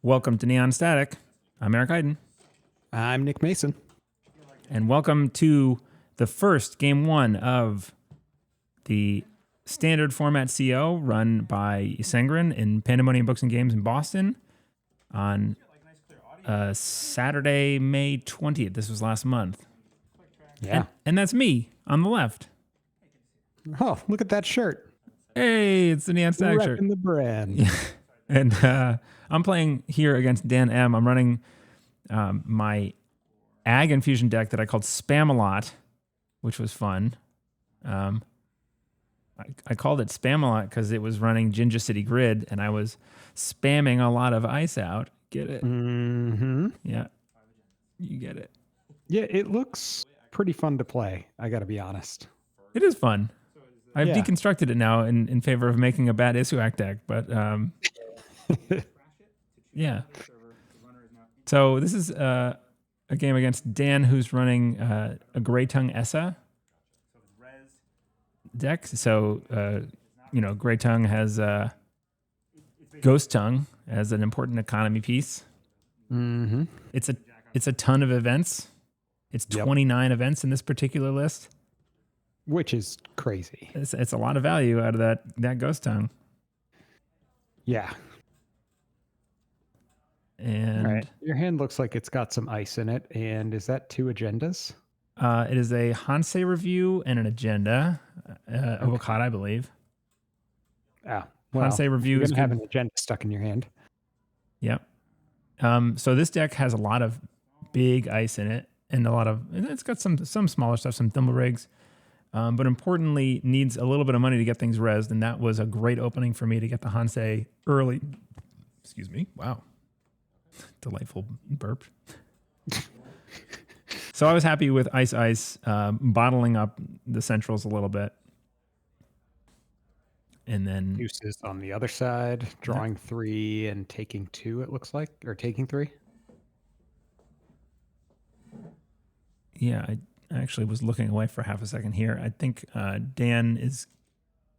Welcome to Neon Static. I'm Eric Hayden. I'm Nick Mason. And welcome to the first game one of the standard format CO run by Sengren in Pandemonium Books and Games in Boston on Saturday, May 20th. This was last month. Yeah. And that's me on the left. Oh, look at that shirt. Hey, it's the Neon Static shirt. Repping the brand. Yeah. And I'm playing here against Dan M. I'm running my Ag Infusion deck that I called Spam-A-Lot, which was fun. I called it Spam-A-Lot because it was running Ginger City Grid, and I was spamming a lot of ice out. Get it? Mm-hmm. Yeah. You get it. Yeah, it looks pretty fun to play, I gotta be honest. It is fun. I've deconstructed it now in favor of making a bad Isuak deck, but yeah. So this is a game against Dan, who's running a Grey Tongue Essa deck. So, Grey Tongue has Ghost Tongue as an important economy piece. Mm-hmm. It's a ton of events. It's 29 events in this particular list. Which is crazy. It's a lot of value out of that Ghost Tongue. Yeah. And all right. Your hand looks like it's got some ice in it. And is that 2 agendas? It is a Hansei review and an agenda. Avocado, I believe. Ah, well, Hansei review you're is gonna have an agenda stuck in your hand. Yep. So this deck has a lot of big ice in it, and it's got some smaller stuff, some Thimble rigs, but importantly needs a little bit of money to get things rezzed, and that was a great opening for me to get the Hansei early. Excuse me. Wow. Delightful burp. So I was happy with Ice, bottling up the centrals a little bit. And then Deuces on the other side, drawing 3 and taking 2, it looks like, or taking 3. Yeah, I actually was looking away for half a second here. I think Dan is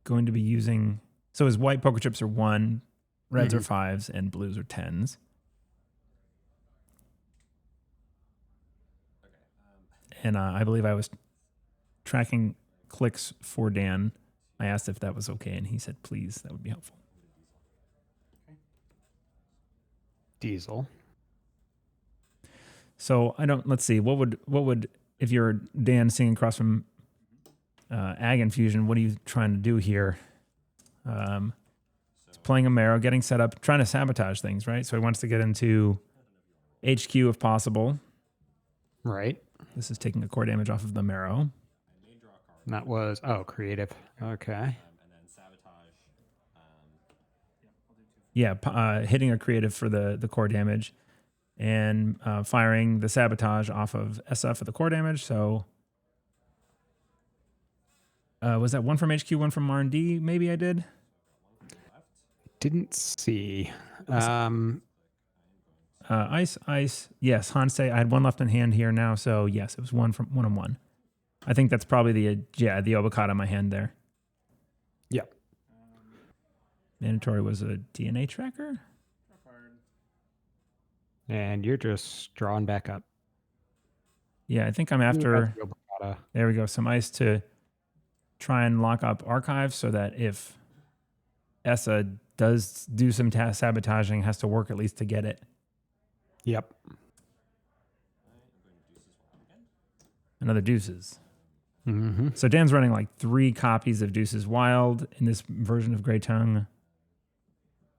going to be using... So his white poker chips are 1, reds are 5s, and blues are 10s. And I believe I was tracking clicks for Dan. I asked if that was okay, and he said, please, that would be helpful. Diesel. So let's see, what would if you're Dan sitting across from Ag Infusion, what are you trying to do here? He's playing a Marrow, getting set up, trying to sabotage things, right? So he wants to get into HQ if possible. Right. This is taking a core damage off of the Marrow. That was, creative. Okay. Yeah, hitting a creative for the core damage and firing the sabotage off of SF for the core damage. So was that 1 from HQ, 1 from R&D? Maybe I did. Didn't see. Ice. Yes, Hansei. I had 1 left in hand here now, so yes, it was 1 and 1. I think that's probably the avocado in my hand there. Yep. Mandatory was a DNA tracker. And you're just drawing back up. Yeah, I think I'm after. There we go. Some ice to try and lock up archives so that if Essa does do some sabotaging, has to work at least to get it. Yep. Another Deuces. Mm-hmm. So Dan's running like 3 copies of Deuces Wild in this version of Grey Tongue.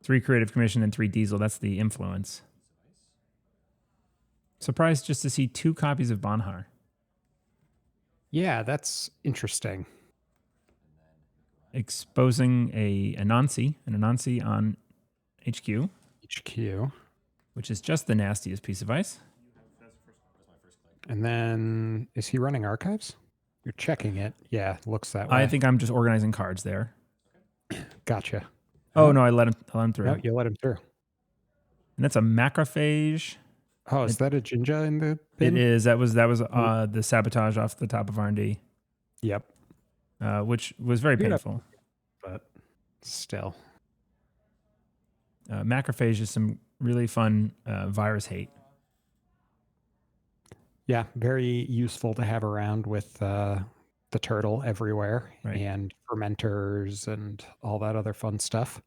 3 Creative Commission and 3 Diesel. That's the influence. Surprised just to see 2 copies of Bonhar. Yeah, that's interesting. Exposing an Anansi on HQ. HQ. Which is just the nastiest piece of ice. And then, is he running archives? You're checking it. Yeah, looks that way. I think I'm just organizing cards there. Gotcha. Oh, no, I let him through. No, you let him through. And that's a macrophage. Oh, is that a Jinja in the bin? It is. That was the sabotage off the top of R&D. Yep. Which was very painful. But still. Macrophage is some really fun virus hate. Yeah, very useful to have around with the turtle everywhere Right. and fermenters and all that other fun stuff.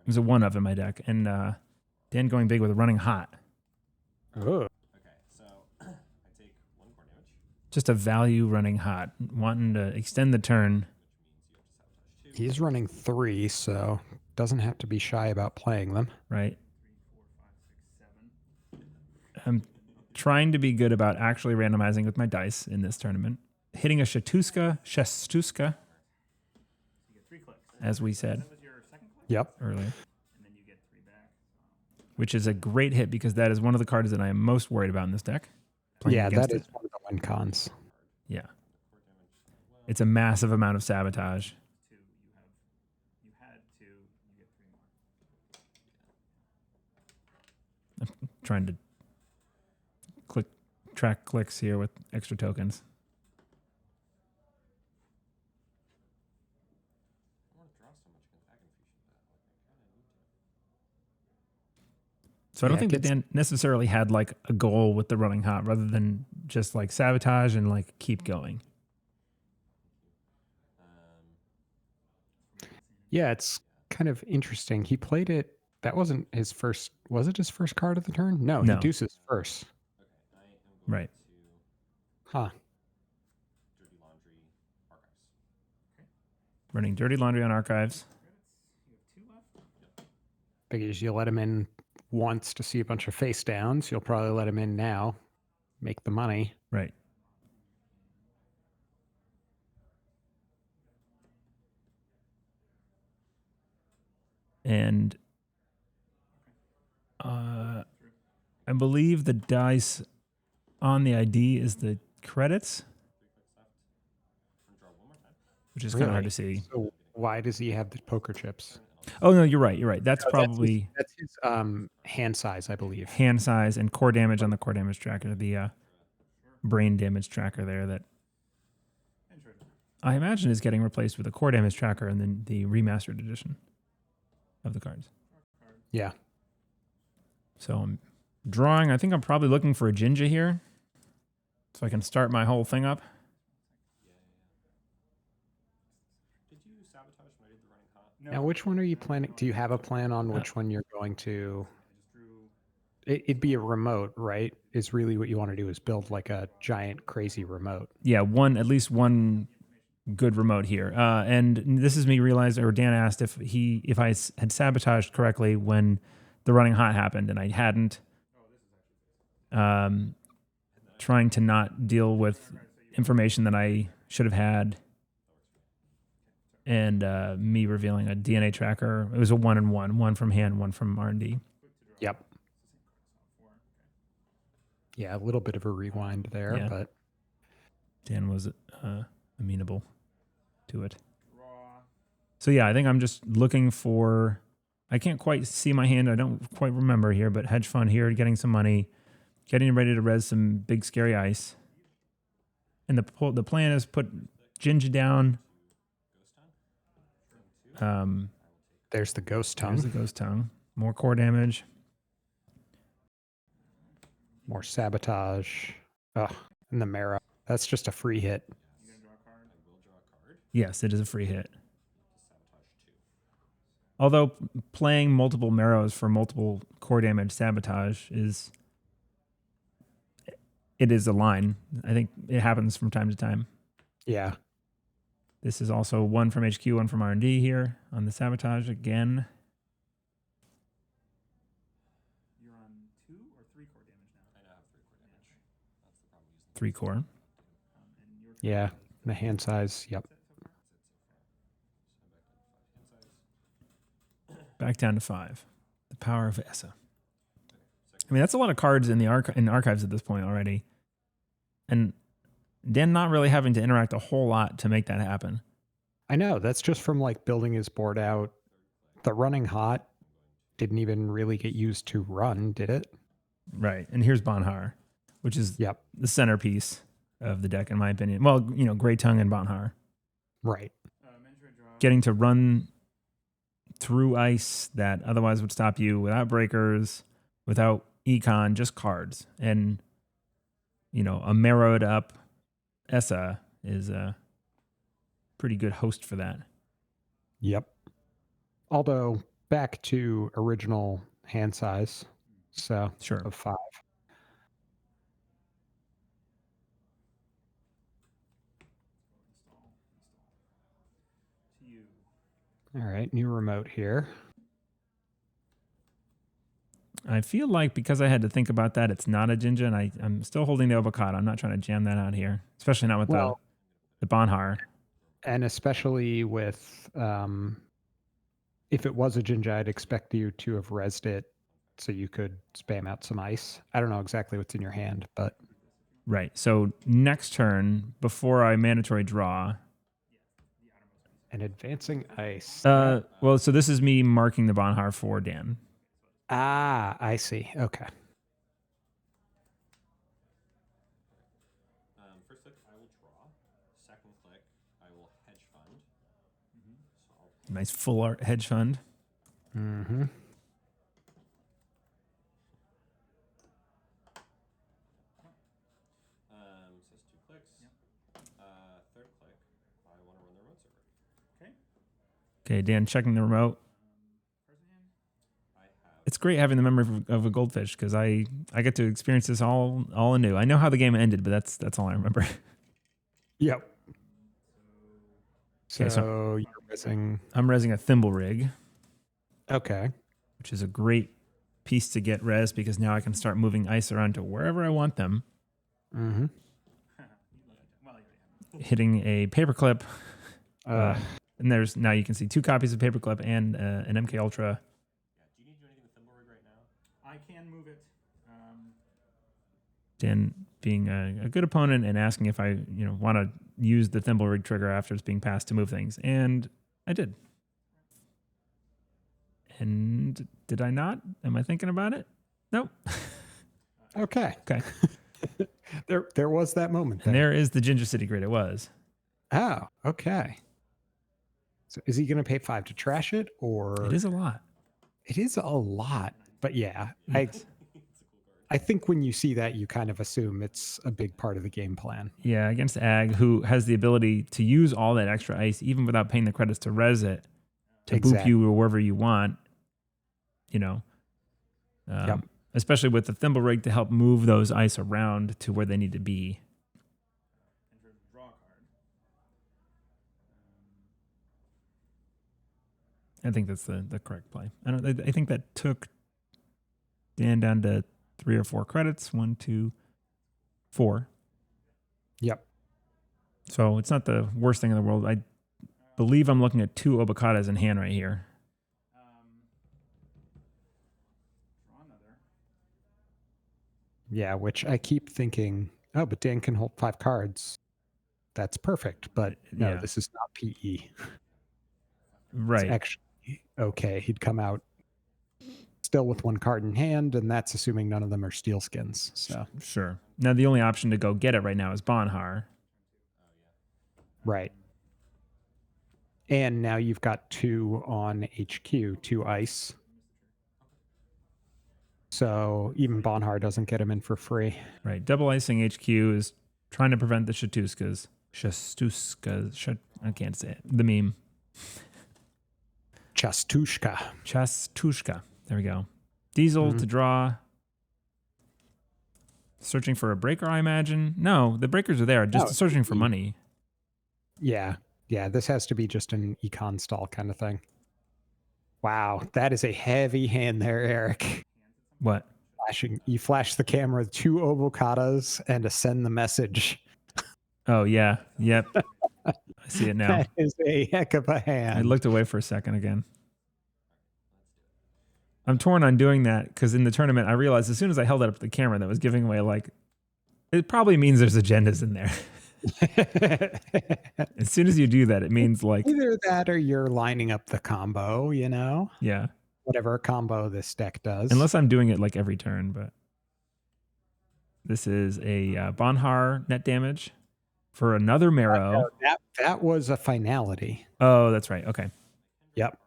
There's a 1 of in my deck. And Dan going big with a running hot. Oh. Okay, so I take 1 core damage, Just a value running hot, wanting to extend the turn. which means you have to sabotage 2. He's running 3, so doesn't have to be shy about playing them. Right. I'm trying to be good about actually randomizing with my dice in this tournament. Hitting a Shestuska, as we said Yep. earlier, which is a great hit because that is one of the cards that I am most worried about in this deck. Playing Yeah, against that is it. one of the win cons. Yeah. It's a massive amount of sabotage. I'm trying to track clicks here with extra tokens. I want to draw so much against Ag Infusion, but I kind of need to. So I don't Yeah, think that Dan necessarily had like a goal with the running hot rather than just like sabotage and like keep going. Yeah, it's kind of interesting. He played it. That wasn't his first. Was it his first card of the turn? No, No. he deuces first. Okay, I am going Right. to Huh. Dirty Laundry Archives. Running Dirty Laundry on Archives. Figures you let him in once to see a bunch of face downs. You'll probably let him in now. Make the money. Right. And I believe the dice on the ID is the credits, 3 clicks left. I'm going to draw 1 more time. which is kind of hard to see. So why does he have the poker chips? Oh, no, you're right. You're right. That's No, probably that's his hand size, I believe. hand size and core damage on the core damage tracker, the brain damage tracker there that I imagine is getting replaced with a core damage tracker and then the remastered edition of the cards. Yeah. So I'm drawing. I think I'm probably looking for a Jinja here so I can start my whole thing up. Did you sabotage when I did the running hot? Now, which one are you planning? Do you have a plan on which one you're going to? It'd be a remote, right? Is really what you want to do is build like a giant crazy remote. Yeah, at least one good remote here. And this is me realizing, or Dan asked if I had sabotaged correctly when the running hot happened, and I hadn't. Trying to not deal with information that I should have had, and me revealing a DNA tracker. It was a 1 and 1, 1 from hand, 1 from R&D. Yep. Yeah, a little bit of a rewind there, Yeah. but Dan was amenable to it. So yeah, I think I'm just looking for. I can't quite see my hand. I don't quite remember here, but hedge fund here, getting some money, getting ready to res some big scary ice. And the plan is put Jinja down. there's the ghost tongue. There's the ghost tongue. More core damage. More sabotage. Ugh, and the marrow. That's just a free hit. I will draw a card. Yes, it is a free hit. Sabotage 2. Although playing multiple marrows for multiple core damage sabotage is a line. I think it happens from time to time. Yeah. This is also 1 from HQ, 1 from R&D here on the sabotage again. You're on 2 or 3 core damage now. I now have 3 core damage. That's the problem using 3 core. And your Yeah. The hand size. Yep. Back down to 5. The power of Essa. I mean, that's a lot of cards in the archives at this point already. And Dan not really having to interact a whole lot to make that happen. I know. That's just from like building his board out. The running hot didn't even really get used to run, did it? Right. And here's Bonhar, which is Yep. the centerpiece of the deck, in my opinion. Well, Grey Tongue and Bonhar. Right. Mandatory draw. Getting to run through ice that otherwise would stop you without breakers, without econ, just cards. And, you know, a marrowed up Essa is a pretty good host for that. Yep. Although back to original hand size, so Sure. of 5. To you. All right, new remote here. I feel like because I had to think about that, it's not a Jinja, and I'm still holding the avocado. I'm not trying to jam that out here, especially not with Well- the Bonhar. And especially with, if it was a Jinja, I'd expect you to have rezzed it so you could spam out some ice. I don't know exactly what's in your hand, but Right. So next turn, before I mandatory draw, an advancing ice. well, so this is me marking the Bonhar for Dan. I see. Okay. First click, I will draw. Second click, I will hedge fund. So I'll Nice full art hedge fund. Mm-hmm. says 2 clicks. Third click, I want to run the remote server. Okay, Dan checking the remote. I have It's great having the memory of a goldfish because I get to experience this all anew. I know how the game ended, but that's all I remember. Yep. So, Okay, so- you're missing. I'm resing a thimble rig, Okay. which is a great piece to get res because now I can start moving ice around to wherever I want them. Mm-hmm. Hitting a paperclip, Uh, and there's now you can see 2 copies of paperclip and an MK Ultra. do you need to do anything with Thimble Rig right now? I can move it. Dan being a good opponent and asking if I want to use the thimble rig trigger after it's being passed to move things, and I did. And did I not? Am I thinking about it? Nope. okay. Okay. There was that moment And there. there is the Ginger City grid. It was. Oh, okay. So is he going to pay 5 to trash it, or It is a lot. It is a lot, but yeah, Yes. I think when you see that, you kind of assume it's a big part of the game plan. Yeah, against Ag, who has the ability to use all that extra ice, even without paying the credits to res it, to boop Exactly. you or wherever you want. Yep. Especially with the thimble rig to help move those ice around to where they need to be. Enter draw card. I think that's the correct play. I think that took Dan down to 3 or 4 credits. 1, 2, 4. Yep. So it's not the worst thing in the world. I believe I'm looking at 2 obocadas in hand right here. Draw another. Yeah, which I keep thinking, oh, but Dan can hold 5 cards. That's perfect. But no, Yeah. this is not PE. Right. It's actually okay. He'd come out still with 1 card in hand, and that's assuming none of them are steel skins. So Sure. Now the only option to go get it right now is Bonhar. right. And now you've got 2 on HQ, 2 ice. So even Bonhar doesn't get him in for free. Right. Double icing HQ is trying to prevent the Shatuskas. I can't say it. The meme. Chastushka. Chastushka. There we go. Diesel to draw. Searching for a breaker, I imagine. No, the breakers are there. Just No, searching for money. Yeah. Yeah, this has to be just an econ stall kind of thing. Wow, that is a heavy hand there, Eric. What? You flash the camera, 2 avocados, and a send the message. Oh, yeah. Yep. I see it now. That is a heck of a hand. I looked away for a second again. I'm torn on doing that because in the tournament, I realized as soon as I held it up to the camera, that was giving away it probably means there's agendas in there. As soon as you do that, it means Either that or you're lining up the combo, yeah. whatever combo this deck does. Unless I'm doing it every turn, but this is a Bonhar net damage for another Marrow. That was a finality. Oh, that's right. Okay. Yep.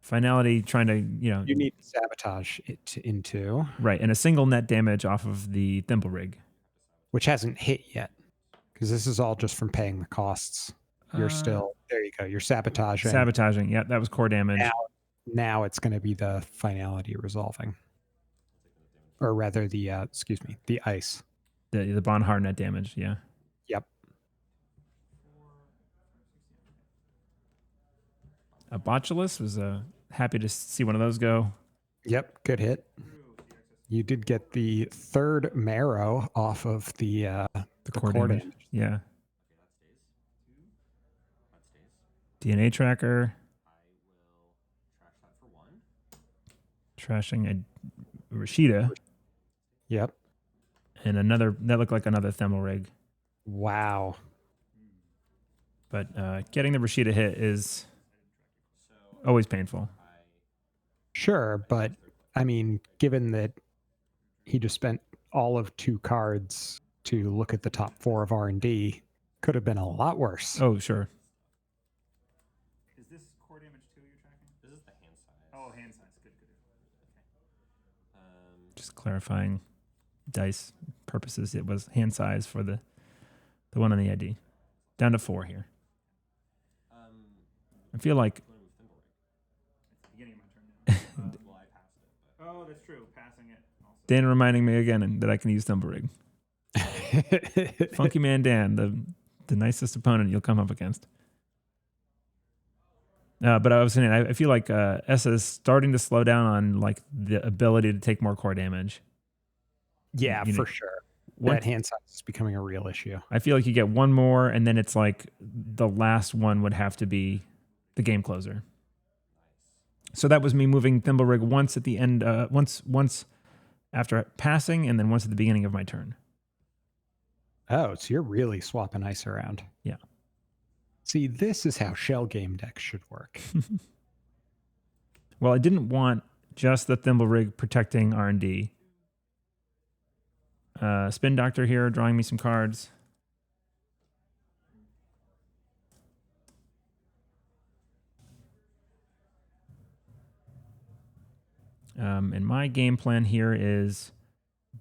Finality trying to, You need to sabotage it into, right, and a single net damage off of the Thimble rig. which hasn't hit yet, because this is all just from paying the costs. You're still there. You go. You're sabotaging. Sabotaging. Yeah, that was core damage. Now it's going to be the finality resolving, or rather the the ice. The Bonhar net damage. Yeah. Yep. A Botulus was happy to see one of those go. Yep. Good hit. You did get the third marrow off of the core damage. Yeah. DNA tracker. I will trash that for 1. Trashing a Rashida. Yep. And another, that looked like another Thimble rig. Wow. But getting the Rashida hit is always painful. Sure, but I mean, given that he just spent all of 2 cards to look at the top 4 of R&D, could have been a lot worse. Oh, sure. Is this core damage 2 you're tracking? This is the hand size. Oh, hand size. Good. Just clarifying dice purposes. It was hand size for the one on the ID. Down to 4 here. I feel like It's the beginning of my turn now. Well, I passed it. But Oh, that's true. Passing it. Also. Dan reminding me again that I can use Thimble rig. Funky Man Dan, the nicest opponent you'll come up against. But I was saying, I feel like Essa is starting to slow down on like the ability to take more core damage. Yeah, You know, for sure. That hand size is becoming a real issue. I feel like you get one more, and then it's like the last one would have to be the game closer. So that was me moving Thimble rig once at the end, once after passing, and then once at the beginning of my turn. Oh, so you're really swapping ice around. Yeah. See, this is how shell game decks should work. Well, I didn't want just the Thimble rig protecting R&D. Spin Doctor here, drawing me some cards. And my game plan here is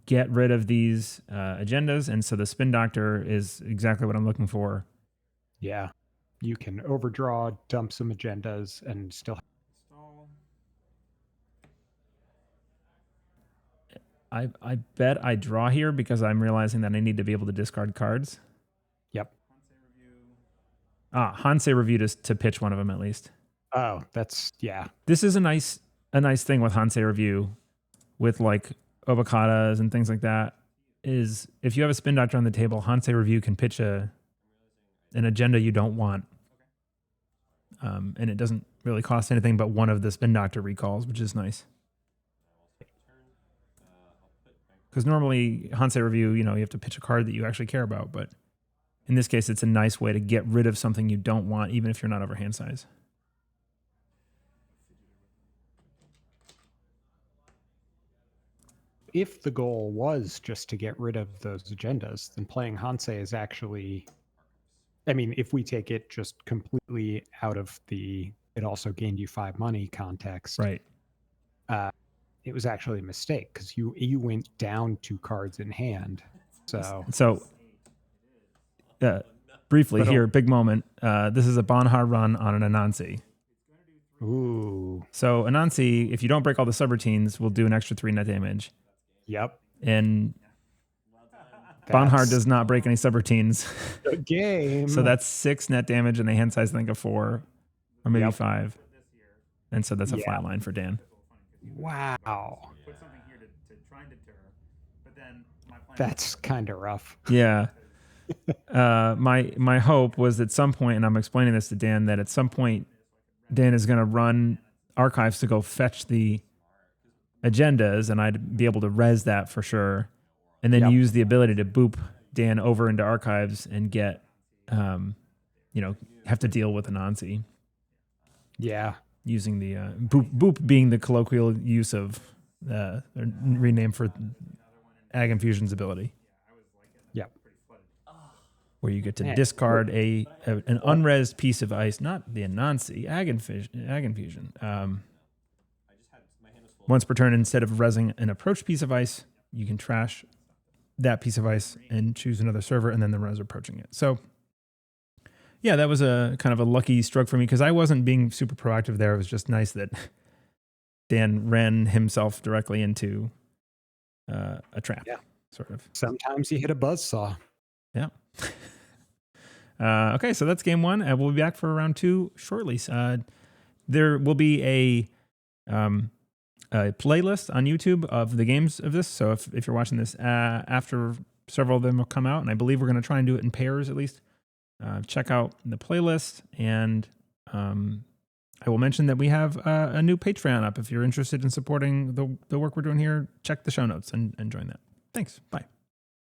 get rid of these agendas, and so the Spin Doctor is exactly what I'm looking for. Yeah. You can overdraw, dump some agendas, and still... Stall. I bet I draw here because I'm realizing that I need to be able to discard cards. Yep. Hansei Review to pitch one of them at least. Oh, that's... Yeah. This is a nice thing with Hansei Review with like Obacadas and things like that is if you have a Spin Doctor on the table, Hansei Review can pitch an agenda you don't want. And it doesn't really cost anything but one of the Spin Doctor recalls, which is nice. Because normally Hansei Review, you have to pitch a card that you actually care about, but in this case, it's a nice way to get rid of something you don't want, even if you're not over hand size. If the goal was just to get rid of those agendas, then playing Hansei is actually... I mean, if we take it just completely out of the it also gained you 5 money context, Right. It was actually a mistake because you went down 2 cards in hand. So briefly here, big moment. This is a Bonhar run on an Anansi. Ooh. So Anansi, if you don't break all the subroutines, will do an extra 3 net damage. Yep. And Bonhar does not break any subroutines. The game. So that's 6 net damage and a hand size, I think, of 4 or maybe 5. And so that's a flat line for Dan. Wow. Put something here to try and deter, but then my plan That's kind of rough. Yeah. My hope was at some point, and I'm explaining this to Dan, that at some point Dan is going to run archives to go fetch the agendas, and I'd be able to res that for sure, and then use the ability to boop Dan over into archives and get, have to deal with Anansi. Yeah. Using the boop being the colloquial use of rename for Ag Infusion's ability. Yep. Where you get to discard an unresed piece of ice, not the Anansi, Ag Infusion. once per turn, instead of resing an approach piece of ice, you can trash that piece of ice and choose another server, and then the res approaching it. So yeah, that was a kind of a lucky stroke for me because I wasn't being super proactive there. It was just nice that Dan ran himself directly into a trap. Yeah. Sort of. Sometimes you hit a buzzsaw. Yeah. Okay, so that's game one. We'll be back for round two shortly. There will be a playlist on YouTube of the games of this. So if you're watching this after several of them will come out, and I believe we're going to try and do it in pairs at least, check out the playlist. And I will mention that we have a new Patreon up. If you're interested in supporting the work we're doing here, check the show notes and join that. Thanks. Bye.